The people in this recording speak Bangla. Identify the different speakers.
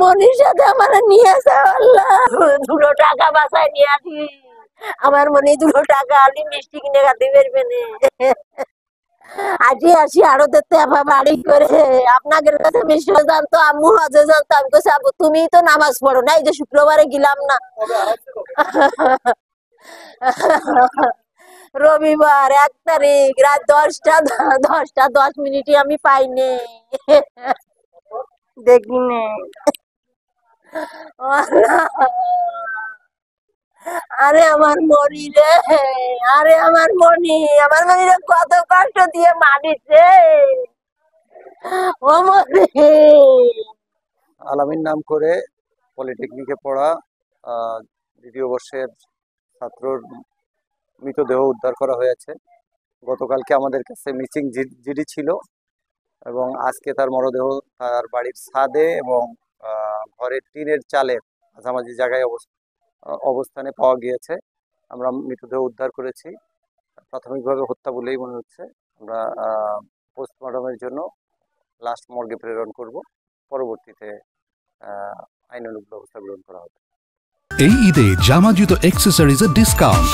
Speaker 1: মনির সাথে আমার নিয়ে আসা আল্লাহ, 2 টাকা বাসায় নিয়ে আসি। আমার মনে 2 টাকা আলি মিষ্টি কিনে খাতে পারবে না। আজকে আসি আরো দেখতে বাড়ি করে আপনাদের কাছে মিষ্টি জানতো, আম্মু হজে জানতো। আমি কাছে আবু তুমি তো নামাজ পড়ো না, এই যে শুক্রবারে গেলাম না। রবিবার 1 তারিখ রাত 10টা 10 মিনিটে আমি পাইনি, দেখিনি। আরে আমার মনি রে, আরে আমার মনি রে কত কষ্ট দিয়ে মানিছে। ও মনি,
Speaker 2: আলামিন নাম করে পলিটেকনিকে পড়া 2য় বর্ষের ছাত্রর মৃতদেহ উদ্ধার করা হয়েছে। গতকালকে আমাদের কাছে মিসিং জিডি ছিল এবং আজকে তার মরদেহ তার বাড়ির ছাদে এবং ঘরের টিনের চালের মাঝামাঝি জায়গায় অবস্থানে পাওয়া গিয়েছে। আমরা মৃতদেহ উদ্ধার করেছি, প্রাথমিকভাবে হত্যা বলেই মনে হচ্ছে। আমরা পোস্টমর্টমের জন্য লাস্ট মর্গে প্রেরণ করব, পরবর্তীতে আইনানুগ ব্যবস্থা গ্রহণ করা হবে।
Speaker 3: এই ঈদে জামা জুতো অ্যাক্সেসরিজের ডিসকাউন্ট।